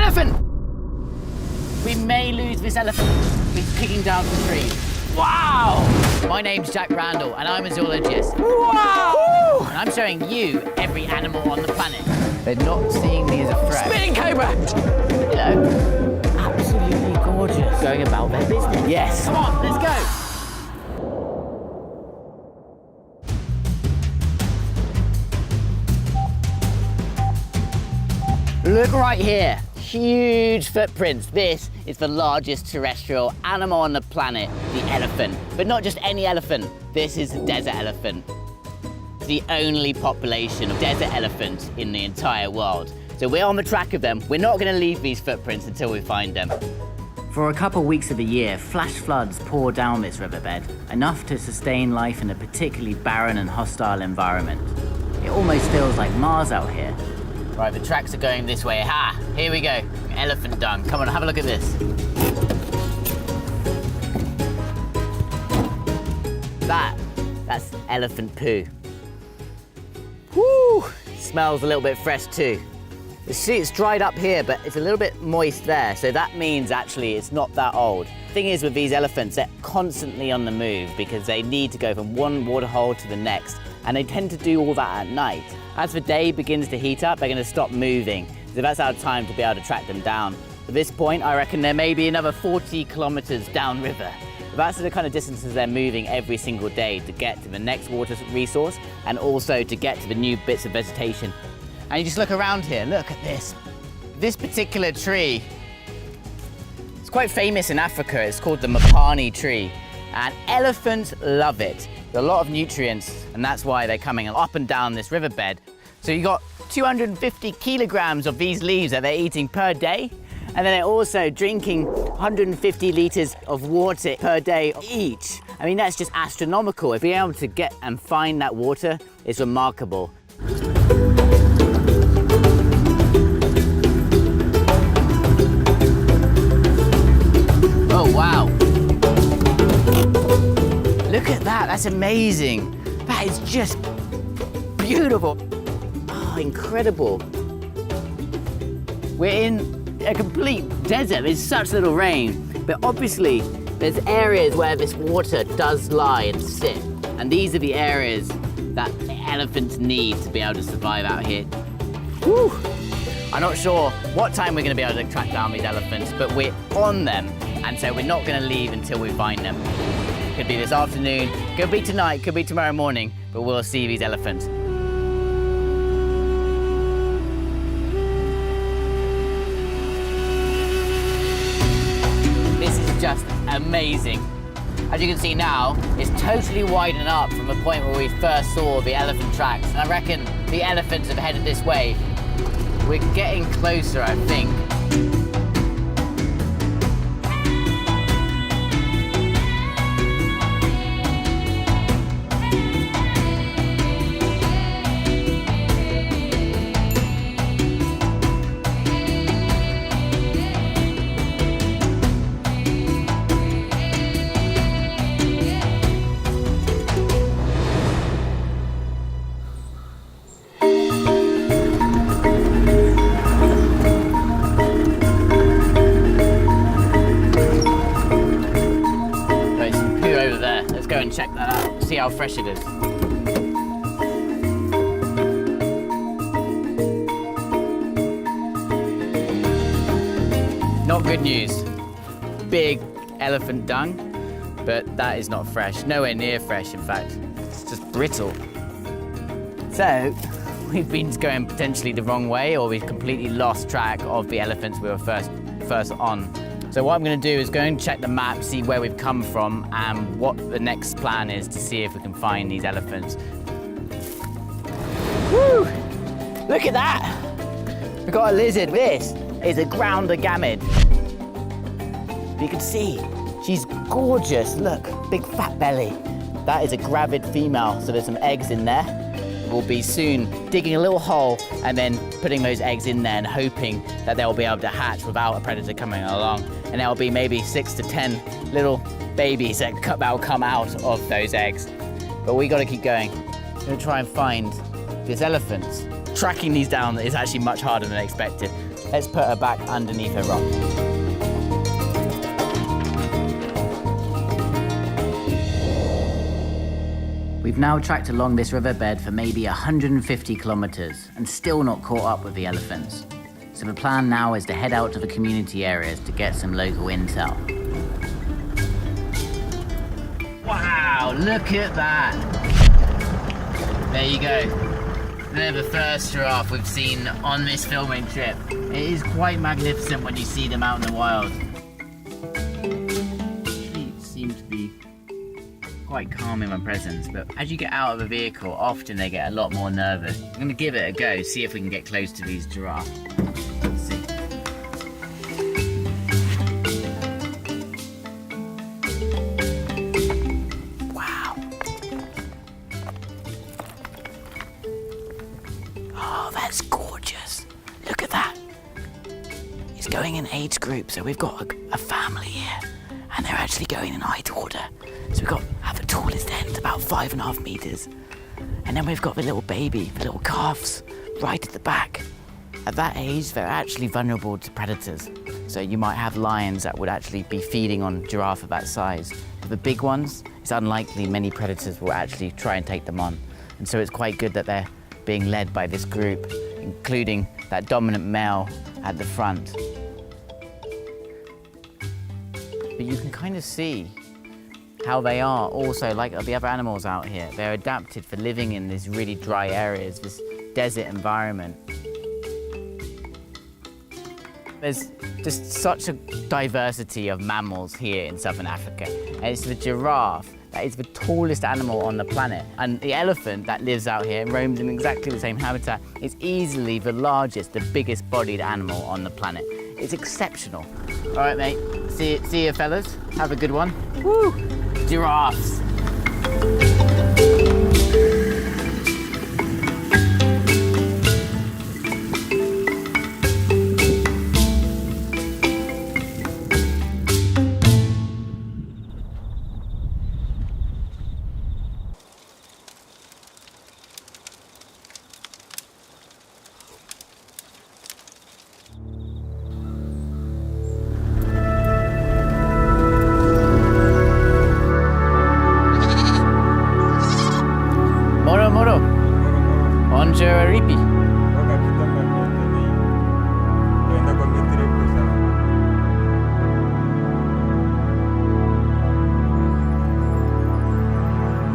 elephant! We may lose this elephant. He's kicking down the tree. Wow! My name's Jack Randall, and I'm a zoologist. Wow! And I'm showing you every animal on the planet. They're not seeing me as a threat. Spinning cobra! Hello. Absolutely gorgeous. Going about their business. Yes. Come on, let's go. Look right here. Huge footprints. This is the largest terrestrial animal on the planet, the elephant. But not just any elephant. This is the desert elephant. It's the only population of desert elephants in the entire world. So we're on the track of them. We're not going to leave these footprints until we find them. For a couple weeks of the year, flash floods pour down this riverbed, enough to sustain life in a particularly barren and hostile environment. It almost feels like Mars out here. Right, the tracks are going this way. Ha! Here we go. Elephant dung. Come on, have a look at this. That's elephant poo. Woo! Smells a little bit fresh too. You see, it's dried up here, but it's a little bit moist there, so that means actually it's not that old. Thing is with these elephants, they're constantly on the move because they need to go from one waterhole to the next, and they tend to do all that at night. As the day begins to heat up, they're going to stop moving, so that's our time to be able to track them down. At this point, I reckon there may be another 40 kilometers downriver. That's the kind of distances they're moving every single day to get to the next water resource and also to get to the new bits of vegetation. And you just look around here, look at this. This particular tree, it's quite famous in Africa. It's called the Mopani tree. And elephants love it. There's a lot of nutrients, and that's why they're coming up and down this riverbed. So you got 250 kilograms of these leaves that they're eating per day. And then they're also drinking 150 liters of water per day each. I mean, that's just astronomical. If you're able to get and find that water, it's remarkable. Oh, wow. Look at that, that's amazing. That is just beautiful. Oh, incredible. We're in a complete desert. There's such little rain, but obviously there's areas where this water does lie and sit, and these are the areas that the elephants need to be able to survive out here. Whew. I'm not sure what time we're going to be able to track down these elephants, but we're on them, and so we're not going to leave until we find them. Could be this afternoon, could be tonight, could be tomorrow morning, but we'll see these elephants. Just amazing. As you can see now, it's totally widened up from the point where we first saw the elephant tracks. And I reckon the elephants have headed this way. We're getting closer, I think. And check that out, see how fresh it is. Not good news. Big elephant dung, but that is not fresh. Nowhere near fresh, in fact. It's just brittle. So, we've been going potentially the wrong way, or we've completely lost track of the elephants we were first on. So what I'm going to do is go and check the map, see where we've come from and what the next plan is to see if we can find these elephants. Woo! Look at that! We've got a lizard. This is a grounder gamid. You can see, she's gorgeous. Look, big fat belly. That is a gravid female, so there's some eggs in there. We'll be soon digging a little hole and then putting those eggs in there and hoping that they'll be able to hatch without a predator coming along. And there'll be maybe 6 to 10 little babies that will come out of those eggs. But we gotta keep going. We're gonna try and find these elephants. Tracking these down is actually much harder than expected. Let's put her back underneath a rock. We've now tracked along this riverbed for maybe 150 kilometers and still not caught up with the elephants. So the plan now is to head out to the community areas to get some local intel. Wow, look at that. There you go. They're the first giraffe we've seen on this filming trip. It is quite magnificent when you see them out in the wild. They seem to be quite calm in my presence, but as you get out of the vehicle, often they get a lot more nervous. I'm gonna give it a go, see if we can get close to these giraffes. Let's see. Wow. Oh, that's gorgeous. Look at that. It's going in age groups, so we've got a family here, and they're actually going in height order. So we've got at the tallest end, about 5.5 meters. And then we've got the little baby, the little calves, right at the back. At that age, they're actually vulnerable to predators. So you might have lions that would actually be feeding on giraffe of that size. But the big ones, it's unlikely many predators will actually try and take them on. And so it's quite good that they're being led by this group, including that dominant male at the front. But you can kind of see how they are also like the other animals out here. They're adapted for living in these really dry areas, this desert environment. There's just such a diversity of mammals here in southern Africa. And it's the giraffe that is the tallest animal on the planet. And the elephant that lives out here and roams in exactly the same habitat is easily the largest, the biggest bodied animal on the planet. It's exceptional. All right, mate. See you, fellas. Have a good one. Woo! Giraffes.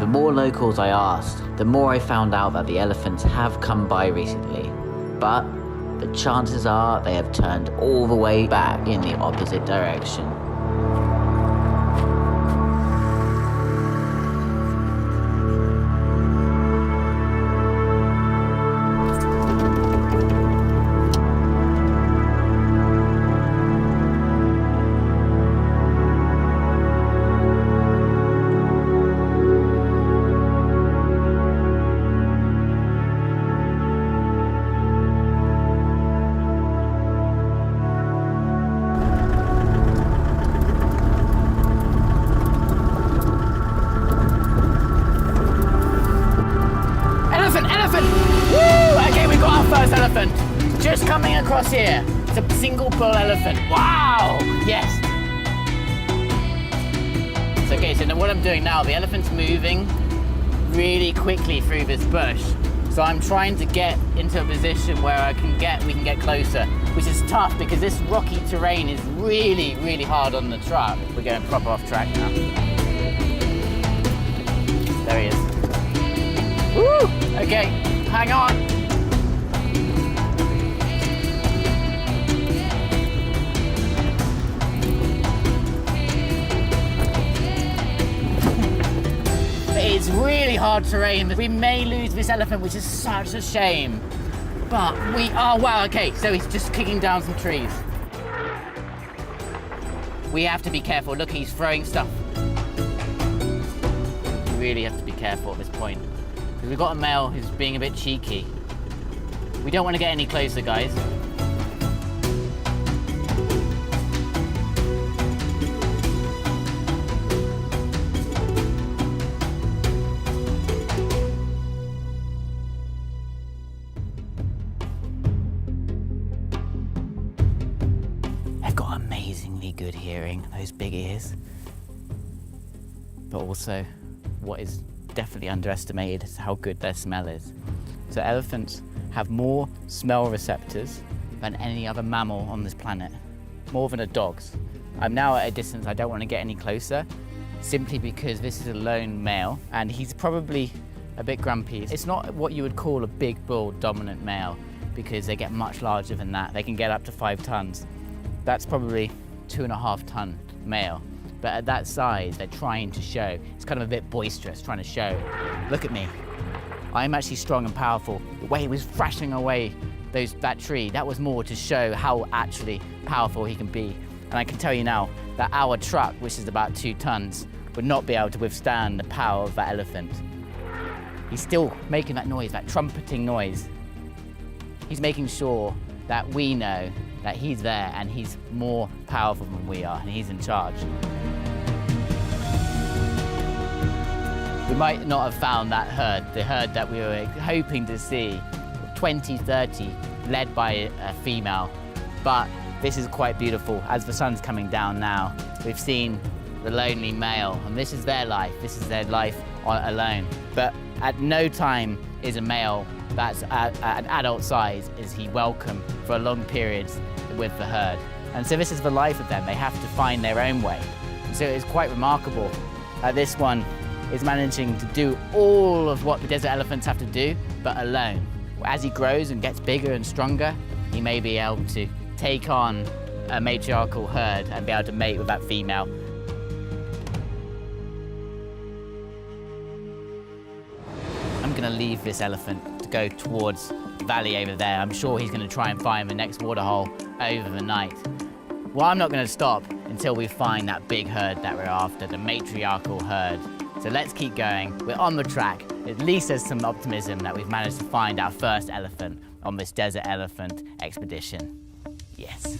The more locals I asked, the more I found out that the elephants have come by recently, but the chances are they have turned all the way back in the opposite direction. Elephant, just coming across here. It's a single bull elephant. Wow! Yes. So, okay, so now what I'm doing now, the elephant's moving really quickly through this bush. So I'm trying to get into a position where we can get closer, which is tough because this rocky terrain is really, really hard on the truck. We're going proper off track now. There he is. Woo! Okay, hang on. It's really hard terrain. We may lose this elephant, which is such a shame. But wow, okay, so he's just kicking down some trees. We have to be careful. Look, he's throwing stuff. We really have to be careful at this point. Because we've got a male who's being a bit cheeky. We don't want to get any closer, guys. They've got amazingly good hearing, those big ears. But also, what is definitely underestimated is how good their smell is. So elephants have more smell receptors than any other mammal on this planet, more than a dog's. I'm now at a distance, I don't want to get any closer, simply because this is a lone male and he's probably a bit grumpy. It's not what you would call a big bull dominant male, because they get much larger than that. They can get up to 5 tons. That's probably 2.5 ton male. But at that size, they're trying to show, it's kind of a bit boisterous, trying to show, look at me. I'm actually strong and powerful. The way he was thrashing away that tree, that was more to show how actually powerful he can be. And I can tell you now that our truck, which is about 2 tons, would not be able to withstand the power of that elephant. He's still making that noise, that trumpeting noise. He's making sure that we know that he's there and he's more powerful than we are and he's in charge. We might not have found that herd, the herd that we were hoping to see, 20, 30, led by a female, but this is quite beautiful. As the sun's coming down now, we've seen the lonely male, and this is their life alone. But at no time is a male that's at an adult size is he welcome for long periods with the herd. And so this is the life of them. They have to find their own way. So it's quite remarkable that this one is managing to do all of what the desert elephants have to do, but alone. As he grows and gets bigger and stronger, he may be able to take on a matriarchal herd and be able to mate with that female. I'm gonna leave this elephant to go towards the valley over there. I'm sure he's gonna try and find the next waterhole over the night. Well, I'm not gonna stop until we find that big herd that we're after, the matriarchal herd. So let's keep going. We're on the track. At least there's some optimism that we've managed to find our first elephant on this desert elephant expedition. Yes.